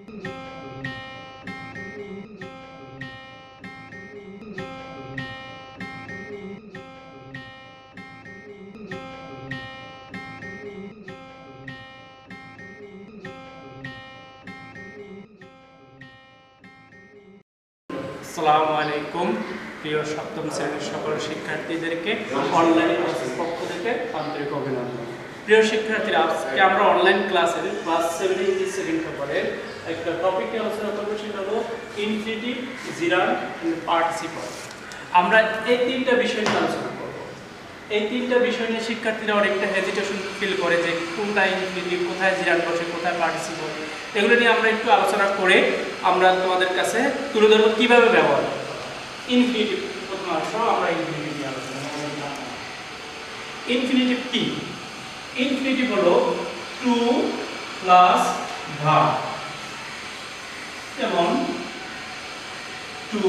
আসসালামু আলাইকুম প্রিয় সপ্তম শ্রেণীর সকল শিক্ষার্থীদেরকে অনলাইন ক্লাসের পক্ষ থেকে আন্তরিক অভিনন্দন। প্রিয় শিক্ষার্থীরা, আজকে আমরা অনলাইন ক্লাসের ক্লাস 7 ইংলিশ সেকেন্ড পেপারের একটা টপিক নিয়ে আলোচনা করব, সেটা হলো ইনফিনিটিভ, জিরান্ড এন্ড পার্টিসিপল। আমরা এই তিনটা বিষয় নিয়ে আলোচনা করব। এই তিনটা বিষয় নিয়ে শিক্ষার্থীরা অনেকটা হেজিটেশন ফিল করে যে কোনটা ইনফিনিটিভ, কোথায় জিরান্ড বসে, কোথায় পার্টিসিপল। এগুলো নিয়ে আমরা একটু আলোচনা করে আমরা তোমাদের কাছে তুলে ধরবো কিভাবে ব্যবহার করব। ইনফিনিটিভ প্রথম আসো, আমরা ইনফিনিটিভ নিয়ে আলোচনা করব। ইনফিনিটিভ কি? ইনফিনিটিভ হলো টু প্লাস ভার্ব, যেমন টু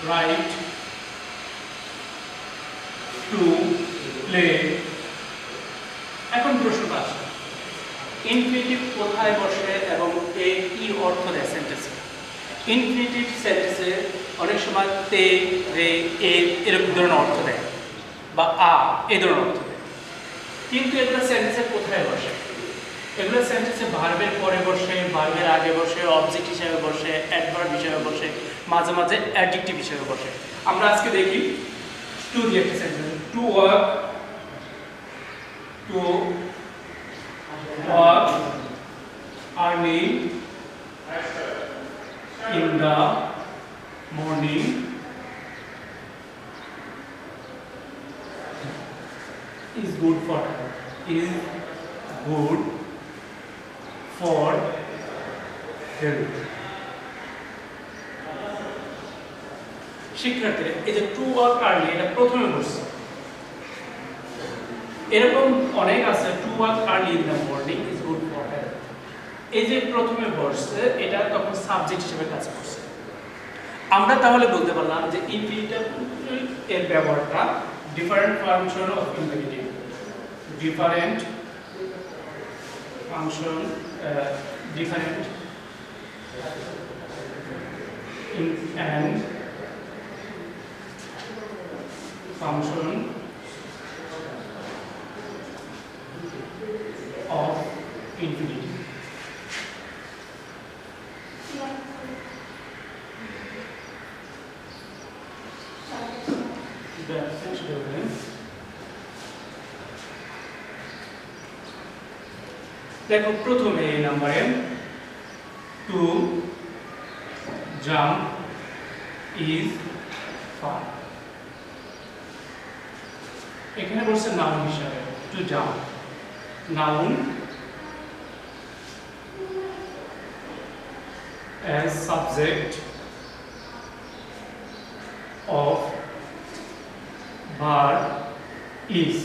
রাইট, টু প্লে। এখন প্রশ্নটা আসে, ইনফিনিটিভ কোথায় বসে এবং এর কি অর্থ দেয় সেন্টেন্সে? ইনফিনিটিভ সেন্টেন্সে অনেক সময় তে, রে, এ এরকম ধরনের অর্থ দেয় বা আ এই ধরনের অর্থ দেয়, কিন্তু এগুলো সেন্টেন্সে কোথায় বসে? এগুলো সেন্টেন্সে ভার্বের পরে বসে, ভার্বের আগে বসে, অবজেক্ট হিসেবে বসে, অ্যাডভার্ব হিসেবে বসে, মাঝে মাঝে অ্যাডজেক্টিভ হিসেবে বসে। আমরা আজকে দেখি টু দিয়ে একটা sentence, to work, to work early in the morning is good for health. Is good for health. শিক্ষার্থীরা, এই যে টু ওয়ার্ক আর্লি এটা প্রথমে বসছে। এরকম অনেক আছে, to work early in the morning is good for health. এই যে প্রথমে বসছে, এটা তখন সাবজেক্ট হিসেবে কাজ করছে। আমরা তাহলে বলতে পারলাম যে ইনফিনিটিভ এর ব্যবহারটা different function of infinitive, different function, different and function of infinity. দেখো প্রথমে এই নাম্বারে টু জাম্প ইজ ফান, এখানে বলছে নাউন হিসাবে to jump, noun as subject of verb is।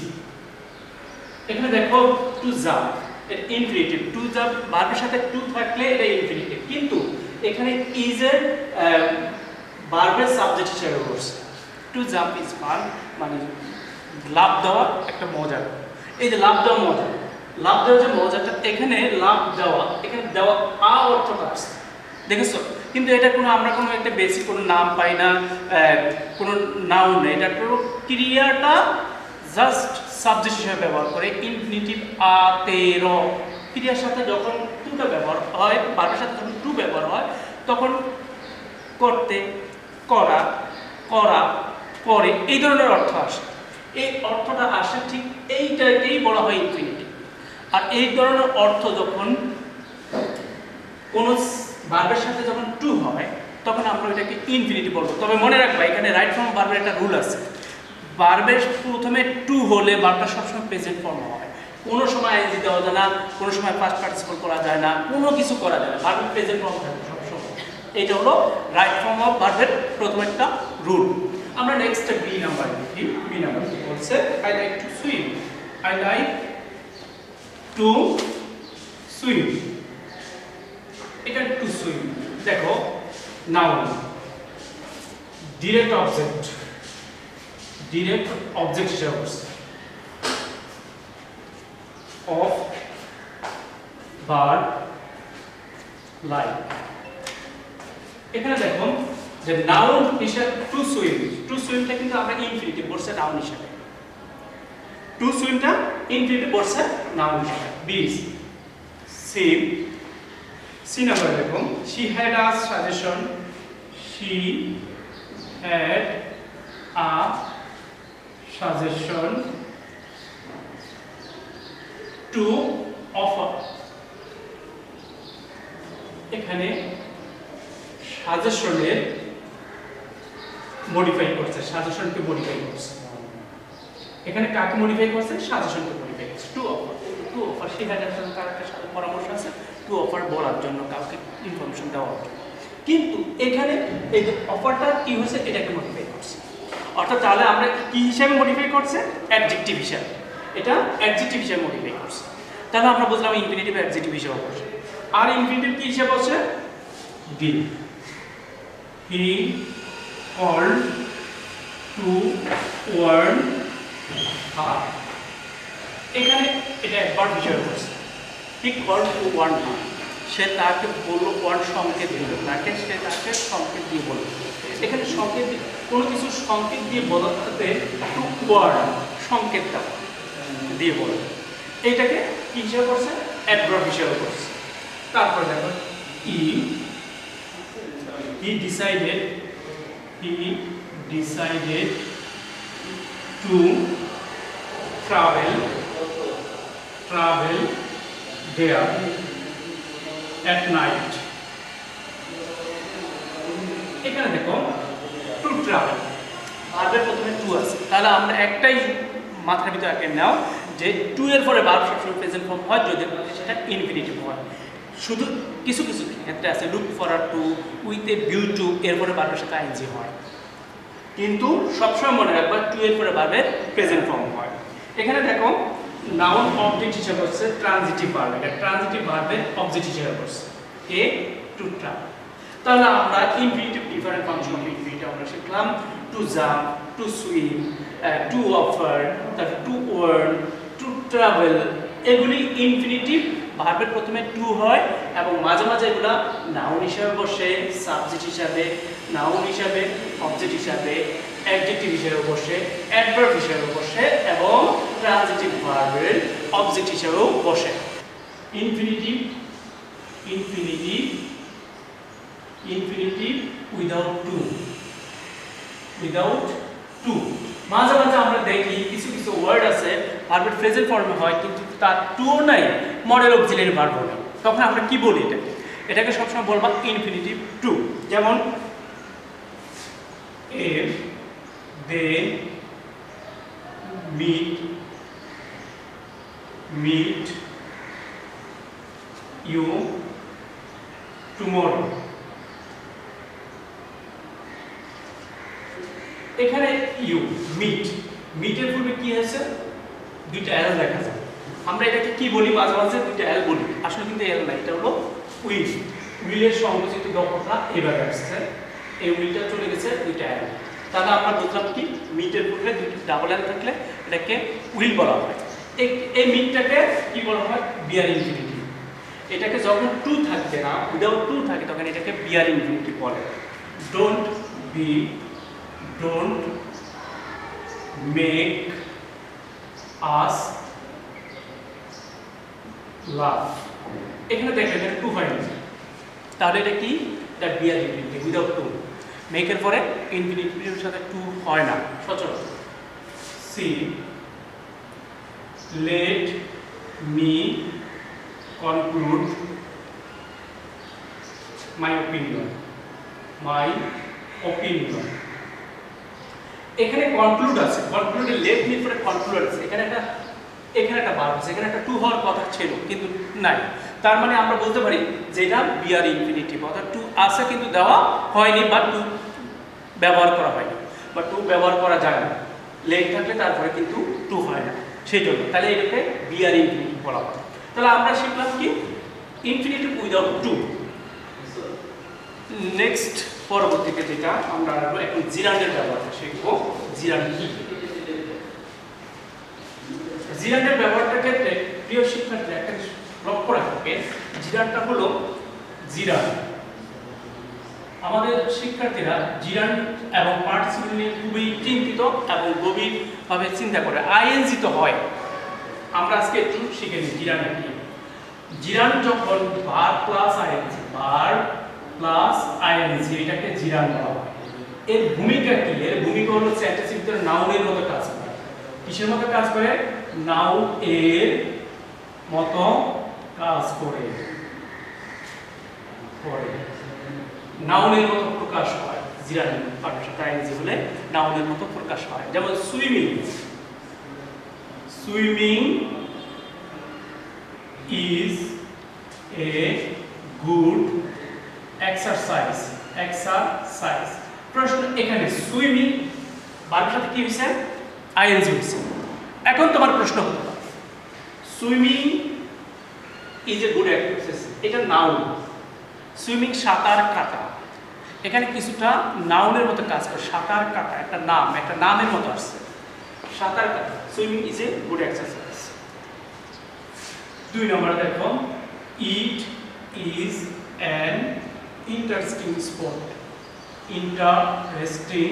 এখানে দেখো টু জাম্প এটা ইনফিনিটিভ, টু জাম্প ভার্বের সাথে টু থাকলে এটা ইনফিনিটিভ, কিন্তু এখানে ইজ এর ভার্বের সাবজেক্ট হিসেবে বসছে। টু জাম্প ইজ ফান মানে লাভ দেওয়া একটা মজা। এই যে লাভ দেওয়া মজা, লাভ দেওয়া যে মজাটা, এখানে লাভ দেওয়া, এখানে দেওয়া আ অর্থটা আসছে, দেখেছো? কিন্তু এটা কোনো আমরা কোনো একটা বেসিক কোনো নাম পাই না, কোনো নাউন নেই, এটা পুরো ক্রিয়াটা জাস্ট সাবজেক্ট হিসেবে ব্যবহার করে। ইনফিনিটিভ আ তে র ক্রিয়ার সাথে যখন টুটা ব্যবহার হয়, ভার্বের সাথে যখন টু ব্যবহার হয়, তখন করতে, করা, করা, করে এই ধরনের অর্থ আসে। এই অর্থটা আসে ঠিক এইটাকেই বলা হয় ইনফিনিটিভ। আর এই ধরনের অর্থ যখন কোন ভার্বের সাথে যখন টু হয়, তখন আমরা এটাকে ইনফিনিটিভ বলবো। তবে মনে রাখবা, এখানে রাইট ফর্ম ভার্বের একটা রুল আছে, ভার্বের প্রথমে টু হলে ভার্বটা সবসময় প্রেজেন্ট ফর্ম হয়। কোনো সময় আইএনজি দেওয়া যায় না, কোনো সময় পাস্ট পার্টিসিপল করা যায় না, কোনো কিছু করা যায় না, ভার্বের প্রেজেন্ট ফর্ম থাকে সবসময়। এটা হলো রাইট ফর্ম অফ ভার্বের প্রথম একটা রুল। আমরা নেক্সট বি নাম্বার দেখি। বি নাম্বার কি বলছে? I like to swim, I like to swim. এটা টু সুইম, দেখো noun, direct object, direct object হিসেবে বসছে, অফ ভার্ব লাইক। এখানে দেখো যে নাউন হিসেবে টু সুইম, টু সুইমটা কিন্তু আমরা ইনফিনিটিভ বলছে নাউন হিসেবে, টু সুইমটা ইনফিনিটিভ বলছে নাউন হিসেবে। বিস সিম, সি নাম্বার দেখো she had a suggestion, she had a suggestion to offer। এখানে সাজেশনের মডিফাই করছে, সাজেশনকে মডিফাই করছে, এখানে কাকে মডিফাই করছে? সাজেশনকে মডিফাই করছে। To offer, to offer she had কার একটা সাথে পরামর্শ আছে টু অফার বলার জন্য, কাউকে ইনফরমেশন দেওয়ার জন্য। কিন্তু এখানে এই যে অফারটা কি হয়েছে এটাকে মডিফাই করছে, অর্থাৎ তাহলে আমরা কি হিসাবে মডিফাই করছে? অ্যাডজেক্টিভ হিসাবে, এটা অ্যাডজেক্টিভ হিসাবে মডিফাই করছে। তাহলে আমরা বুঝলাম ইনফিনিটিভ অ্যাডজেক্টিভ হিসাবে বসে। আর ইনফিনিটিভ কি হিসাবে বসে? Did, he called to warn her। এখানে এটা অ্যাডভার্ব হিসাবে বসে। হি called to warn her, সে তাকে বলল, ওয়ার্ড সংকেত দিল, তাকে সে তাকে সংকেত দিয়ে বলল। এখানে সংকেত কোনো কিছু সংকেত দিয়ে বলাতে টু ওয়ার্ড সংকেত দিয়ে বলল, এইটাকে কি হিসাবে করছে? অ্যাডভার্ব হিসাবে করছে। তারপর দেখো he decided to travel there at night। এখানে দেখো টু ট্রাভেল, ভার্বের প্রথমে টু আছে, তাহলে আমরা একটাই মাথার ভিতরে একে নাও যে টু এর পরে ভার্ব সবসময় প্রেজেন্ট ফর্ম হয় যদি সেটা ইনফিনিটিভ হয়। শুধু কিছু কিছু ক্ষেত্রে আছে look forward to with a view to এর পরে ভার্বের সাথে আইএনজি হয়, কিন্তু সবসময় মনে রাখবা টু এর পরে ভার্বের প্রেজেন্ট ফর্ম হয়। এখানে দেখো নাউন অবজেক্ট হিসেবে হচ্ছে ট্রানজিটিভ ভার্ব, এটা ট্রানজিটিভ ভার্বের অবজেক্ট হিসেবে হচ্ছে এ টু ট্রাভেল। তাহলে আমরা infinitive different function of infinitive আমরা শিখলাম to jump, to swim, to offer, তারপর টু ওয়ার্ন, টু ট্রাভেল। এগুলি ইনফিনিটিভ ভার্বের প্রথমে টু হয় এবং মাঝে মাঝে এগুলা নাউন হিসাবে বসে, সাবজেক্ট হিসাবে, নাউন হিসাবে, অবজেক্ট হিসাবে, অ্যাডজেক্টিভ হিসাবে বসে, অ্যাডভার্ব হিসাবে বসে এবং ট্রানজিটিভ ভার্বের অবজেক্ট হিসাবেও বসে। Infinitive without to. মাঝে মাঝে আমরা দেখি কিছু কিছু ওয়ার্ড আছে ভার্বের প্রেজেন্ট ফর্মে হয় কিন্তু তার টু নাই, মডেল অক্সিলারি ভার্ব নেই, তখন আমরা কি বলি? এটাকে সবসময় বলবা ইনফিনিটিভ টু। যেমন if they meet you tomorrow। এখানে ইউ মিটের পূর্বে কি আছে? দুইটা এল দেখা যায়। আমরা এটাকে কি বলি? মাঝে মাঝে দুইটা এল বলি, আসলে কিন্তু এল না, এটা হলো উইল। উইলের সংযোজিত দক্ষতা এভাবে আসছে, এই উইলটা চলে গেছে দুইটা এল। তাহলে আমরা বুঝলাম কি মিটের পূর্বে দুইটা ডাবল এল থাকলে এটাকে উইল বলা হয়। এই মিটটাকে কি বলা হয়? বিয়ার ইনফিনিটিভ। এটাকে যখন টু থাকবে না, উইদাউট টু থাকে, তখন এটাকে বিয়ার ইনফিনিটিভ বলে। ডোন্ট মেক আস লাভ। এখানে দেখেন এটা টু হয়নি, তাহলে এটা কি? এটা বিয়ার ইনফিনিটিভ উইদাউট টু। মেকের পরে ইনফিনিটিভের সাথে টু হয় না সচরাচর। See let me conclude my opinion. এখানে কনক্লুড আছে, কনক্লুডে লেট মি পরে কনক্লুড আছে, এখানে একটা ভার্ব আছে, এখানে একটা টু হওয়ার কথা ছিল কিন্তু নাই। তার মানে আমরা বলতে পারি যে এটা বিয়ার ইনফিনিটিভ, অর্থাৎ টু আছে কিন্তু দেওয়া হয়নি বা টু ব্যবহার করা হয়নি বা টু ব্যবহার করা যায় না। লেট থাকলে তারপরে কিন্তু টু হয় না, সেই জন্য তাহলে এটাকে বিয়ার ইনফিনিটিভ বলা হয়। তাহলে আমরা শিখলাম কি? Infinitive without two. নেক্সট পরবর্তীতে যেটা আমরা এখন জিরান্ডের ব্যবহারটা শিখবো। জিরান্ড কি? জিরান্ডের ব্যবহারটার ক্ষেত্রে প্রিয় শিক্ষার্থীরা একটা লক্ষ্য রাখবেন, জিরান্ডটা হলো জিরান। আমাদের শিক্ষার্থীরা জিরান এবং পার্টিসিপল নিয়ে খুবই চিন্তিত এবং গভীরভাবে চিন্তা করে। আইএনজি তো হয়, আমরা আজকে একটু শিখে নিই জিরান কি। জিরান যখন verb plus ING, verb plus ING, এটাকে জিরান বলা হয়। এর ভূমিকা কি? এর ভূমিকা হলো সেন্টেন্সের ভিতরে নাউনের মতো কাজ করে। কিসের মতো কাজ করে? নাউন এর মতো কাজ করে। নাউনের মতো প্রকাশ হয় জিরান ভার্বের সাথে আইএনজি হলে নাউনের মতো প্রকাশ হয়। যেমন swimming, swimming is a good exercise, exercise। প্রশ্ন এখানে সুইমিং ভার্বের সাথে কি হইছে? আইএনজি হইছে। এখন তোমার প্রশ্ন হতে পারে swimming is a good exercise, এটা নাউন। সুইমিং সাঁতার কাটা, এখানে কিছুটা নাউনের মতো কাজ করে। সাঁতার কাটা একটা নাম, একটা নামের মতো আসছে সাঁতার কাটা। Swimming is a good exercise. 2 নম্বর দেখো, it is an interesting sport, interesting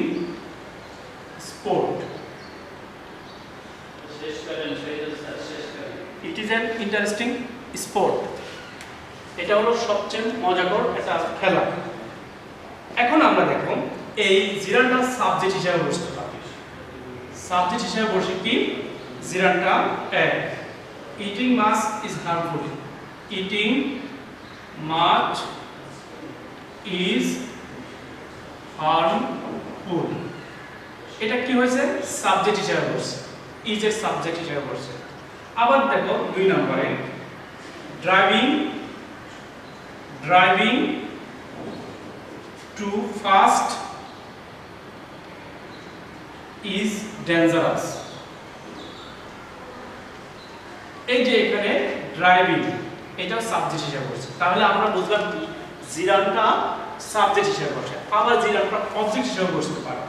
sport. It is an interesting sport, এটা হলো সবচেয়ে মজাকর একটা খেলা। এখন আমরা দেখো এই জিরানটা সাবজেক্ট হিসেবে বসতে পারি। সাবজেক্ট হিসেবে বসে কি? জিরানটা এক, eating mach is harmful, eating mach is harmful, এটা কি হয়েছে? সাবজেক্ট হিসেবে বসছে, ইজ এর সাবজেক্ট হিসেবে বসছে। আবার দেখো 2 নম্বরে, driving, driving too fast is dangerous. এই যে এখানে ড্রাইভিং, এটাও সাবজেক্ট হিসেবে বসছে। তাহলে আমরা বুঝলাম কি জিরানটা সাবজেক্ট হিসেবে বসে, আবার জিরানটা অবজেক্ট হিসেবে বসতে পারে।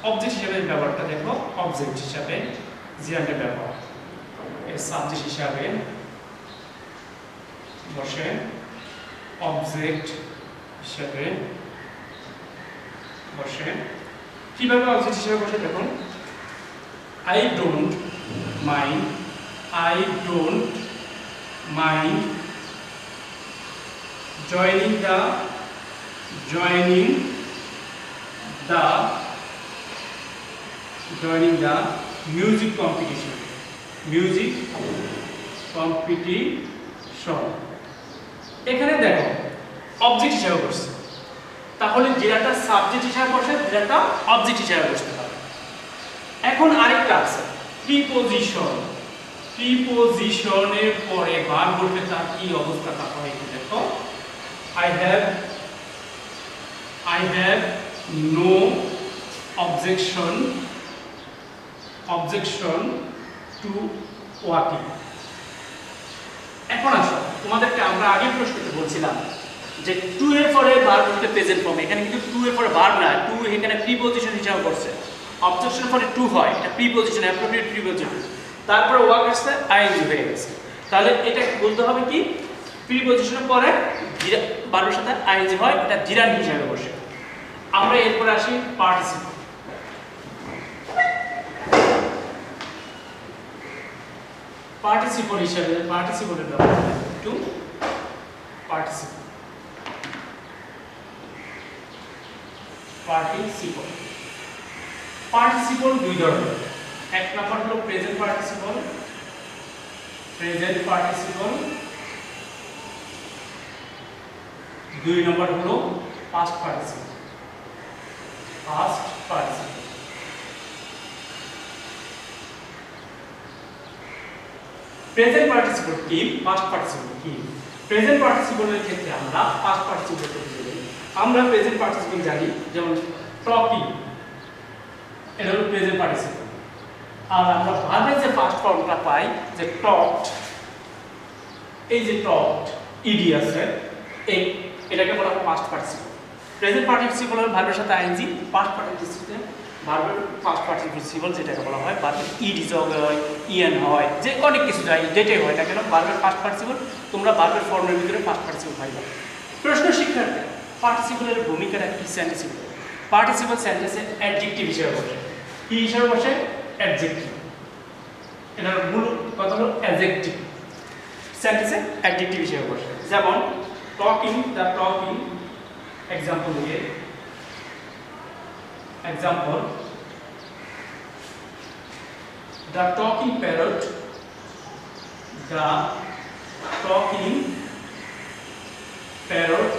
অবজেক্ট হিসেবে ব্যবহারটা দেখো, অবজেক্ট হিসেবে জিরানটা ব্যবহার, এর সাবজেক্ট হিসেবে বসে, অবজেক্ট হিসেবে বসে। কিভাবে অবজেক্ট হিসেবে বসে দেখুন, I don't mind, I don't mind joining the music competition, music competition। এখানে দেখো অবজেক্ট হিসেবে বসছে, তাহলে যেটা সাবজেক্ট হিসেবে বসে যেটা অবজেক্ট হিসেবে বসতে পারে। এখন আরেকটা আছে প্রিপোজিশন। প্রিপোজিশনের পরে ভার্ব বসলে তার কি অবস্থাটা হয় দেখো, I have no objection to walking। এখন আসো তোমাদেরকে আমরা আগে প্রশ্নতে বলছিলাম যে টু এর পরে ভার্ব বসলে প্রেজেন্ট ফর্ম, এখানে কিন্তু টু এর পরে ভার্ব না, টু এখানে প্রিপোজিশন হিসাবে বসছে। অবজেকশন পরে টু হয়, এটা প্রিপোজিশন, অ্যাপ্রোপ্রিয়েট প্রিপোজিশন। তারপরে ওয়ার্ক আসছে, আইএনজি হয়ে গেছে। তাহলে এটা বলতে হবে কি প্রিপোজিশনের পরে ভার্বের সাথে আইএনজি হয়, এটা জিরান হিসাবে বসে। আমরা এরপরে আসি পার্টিসিপল। পার্টিসিপল হিসাবে পার্টিসিপলের ব্যবহার একটু পার্টিসিপল। পার্টিসিপল 2 ধরনের। এক নাম্বার হলো present participle, present participle. 2 number হলো past participle, past participle. Present participle কি, পাস্ট পার্টিসিপল কি? প্রেজেন্ট পার্টিসিপলের ক্ষেত্রে আমরা পাস্ট পার্টিসিপল করতে জানি। আমরা প্রেজেন্ট পার্টিসিপল জানি, যেমন টকিং, এটা হলো প্রেজেন্ট পার্টিসিপল। আর আমরা ভার্বের যে ফার্স্ট ফর্মটা পাই যে টকড, এই যে টকড ইডি আছে, এটাকে বলা হয় পাস্ট পার্টিসিপল। প্রেজেন্ট পার্টিসিপলের ভার্বের সাথে আইএনজি, পাস্ট পার্টিসিপল ভার্বের পাস্ট পার্টিসিপল যেটাকে বলা হয়, ভার্বের ইডি যোগ হয়, ইএন হয়, যে অনেক কিছু যায়, যেটাই হয় না কেন ভার্বের পাস্ট পার্টিসিপল। তোমরা ভার্বের ফর্মের ভিতরে পাস্ট পার্টিসিপল পাইবা। প্রশ্ন শিক্ষার্থী, পার্টিসিপলের ভূমিকাটা কি সেন্টেন্সে? পার্টিসিপল সেন্টেন্সে অ্যাডজেক্টিভ হিসেবে বসে। কি হিসেবে বসে? অ্যাডজেক্টিভ। এটার মূল কথা হলো অ্যাডজেক্টিভ। সেন্টেন্সে অ্যাডজেক্টিভ হিসেবে বসে। যেমন টকিং, দ্য টকিং, এক্সাম্পল দিয়ে example, the talking parrot, the talking parrot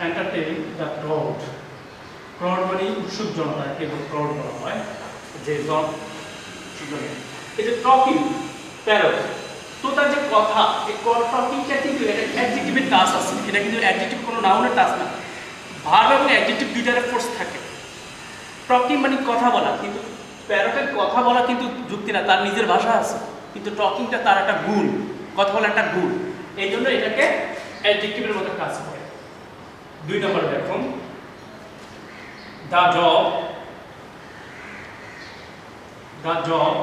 entertain the crowd. crowd মানে উৎসুক জনতা, কেবল crowd বলা হয় যে জন। এই যে টকিং প্যারট, তো তার যে কথা, এই টকিংটা কিন্তু এটা অ্যাডজেক্টিভের টাচ আছে। এটা কিন্তু অ্যাডজেক্টিভ কোনো নাউনের টাচ না। ভার্ব এবং অ্যাডজেক্টিভ দুইটার ফোর্স থাকে। টকিং মানে কথা বলা, কিন্তু প্যারটের কথা বলা কিন্তু যুক্তি না, তার নিজের ভাষা আছে, কিন্তু টকিংটা তার একটা গুণ, কথা বলা একটা গুণ। এই জন্য এটাকে অ্যাডজেক্টিভের মতো কাজ করে। 2 নম্বরে দেখুন, the job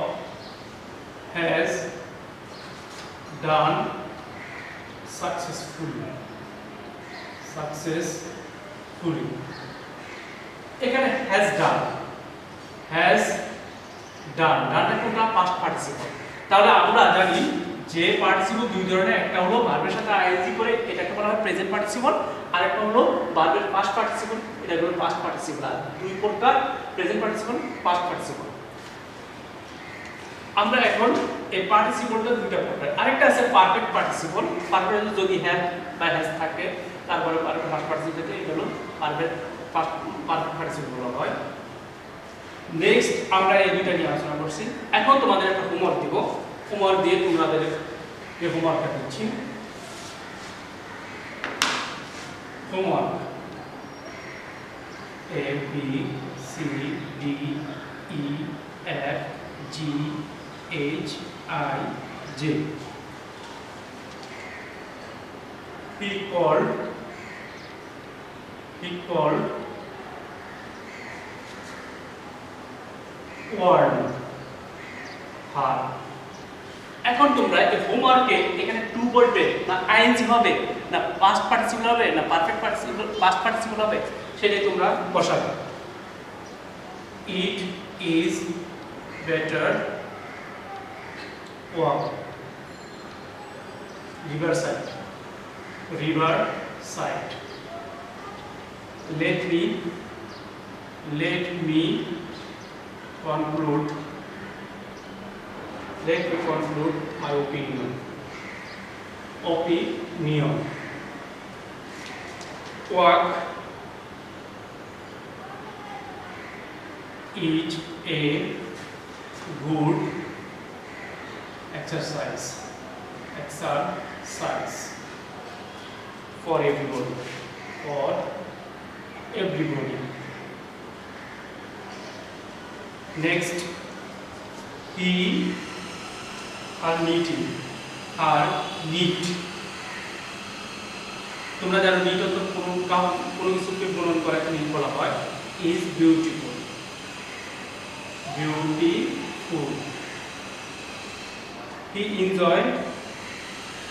has done successfully। এখানে has done ডানটা কোনটা? Past participle. তাহলে আমরা জানি যে পার্টিসিপল দুই ধরনের, একটা হলো ভার্বের সাথে আইএনজি করে, এটাকে বলা হয় প্রেজেন্ট পার্টিসিপল, আর একটা হলো ভার্বের পাস্ট পার্টিসিপল, এটাকে বলা হয় পাস্ট পার্টিসিপল। আর দুই প্রকার, প্রেজেন্ট পার্টিসিপল, পাস্ট পার্টিসিপল। আমরা এখন এই পার্টিসিপলটা দুইটা প্রকার। আরেকটা আছে পারফেক্ট পার্টিসিপল। পারফেক্ট যদি হ্যাভ বা হ্যাজ থাকে, তারপরে পারফেক্ট পাস্ট পার্টিসিপল থেকে এটা হলো পারফেক্ট পার্টিসিপল বলা হয়। নেক্সট আমরা এই দুইটা নিয়ে আলোচনা করছি। এখন তোমাদের একটা হোমওয়ার্ক দিব। হোমওয়ার্ক দিয়ে তোমাদের যে হোমওয়ার্কটা দিচ্ছি, homework A B C D E F G H I J। Pick called word verb। এখন তোমরা এই হোমওয়ার্কে এখানে টু বলবে না আইএনজি হবে না পাস্ট পার্টিসিপল হবে না পারফেক্ট পার্টিসিপল পাস্ট পার্টিসিপল হবে, সেটাই তোমরা বসাবে। It is better walk, river side, let me conclude my opinion, walk is a good exercise for everybody। Next, he are neat। তোমরা জানো নিট অর্থ কোনো কিছুকে বর্ণন করে নিট বলা হয়। is beautiful।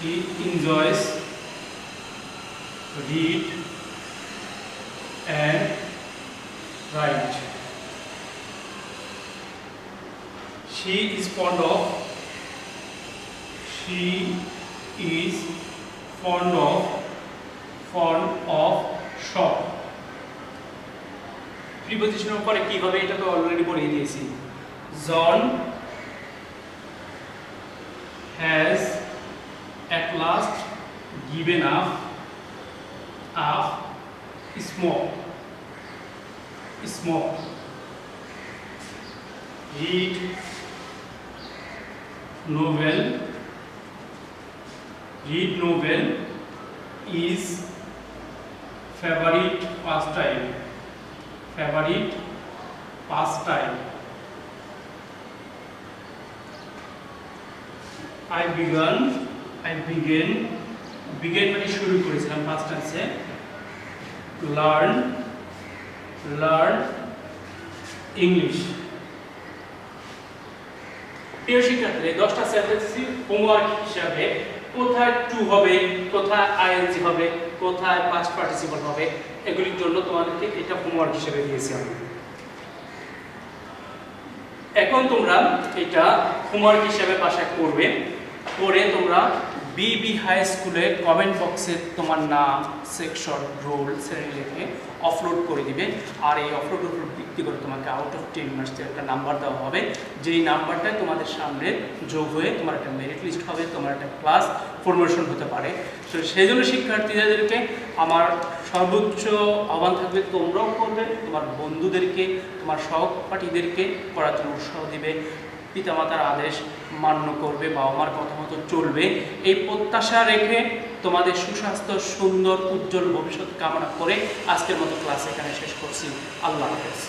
he enjoys read and write। she is fond of shop। প্রিপজিশনের পরে কিভাবে, এটা তো অলরেডি পড়িয়ে দিয়েছি। John has at last given up smoke। read novel is favorite pastime। I began মানে শুরু করেছিলাম ফার্স্ট টেন্সে। learn English প্রিয় শিক্ষার্থী, 10টা সেন্টেন্স হোমওয়ার্ক হিসাবে কোথায় টু হবে, কোথায় আইএনজি হবে, কোথায় পাস্ট পার্টিসিপল হবে, এগুলির জন্য তোমাদেরকে এটা হোমওয়ার্ক হিসেবে দিয়েছি আমি। এখন তোমরা এটা হোমওয়ার্ক হিসেবে বাসায় করবে, করে তোমরা বিবি হাই স্কুলে কমেন্ট বক্সে তোমার নাম, সেকশন, রোল, শ্রেণী লিখে অপলোড করে দিবে। আর এই আপলোডের উপর ভিত্তি করে তোমাকে আউট অফ 10 মার্কসের একটা নাম্বার দেওয়া হবে, যেই নাম্বারটা তোমাদের সামনে যোগ হয়ে তোমার একটা মেরিট লিস্ট হবে, তোমার একটা ক্লাস ফরমেশন হতে পারে। তো সেই জন্য শিক্ষার্থীদেরকে আমার সর্বোচ্চ আহ্বান থাকবে, তোমরাও করবে, তোমার বন্ধুদেরকে, তোমার সহপাঠীদেরকে করার জন্য উৎসাহ দিবে, পিতামাতার আদেশ মান্য করবে, বাবা মার কথা মতো চলবে, এই প্রত্যাশা রেখে তোমাদের সুস্বাস্থ্য, সুন্দর, উজ্জ্বল ভবিষ্যৎ কামনা করে আজকের মতো ক্লাস এখানে শেষ করছি। আল্লাহ হাফেজ।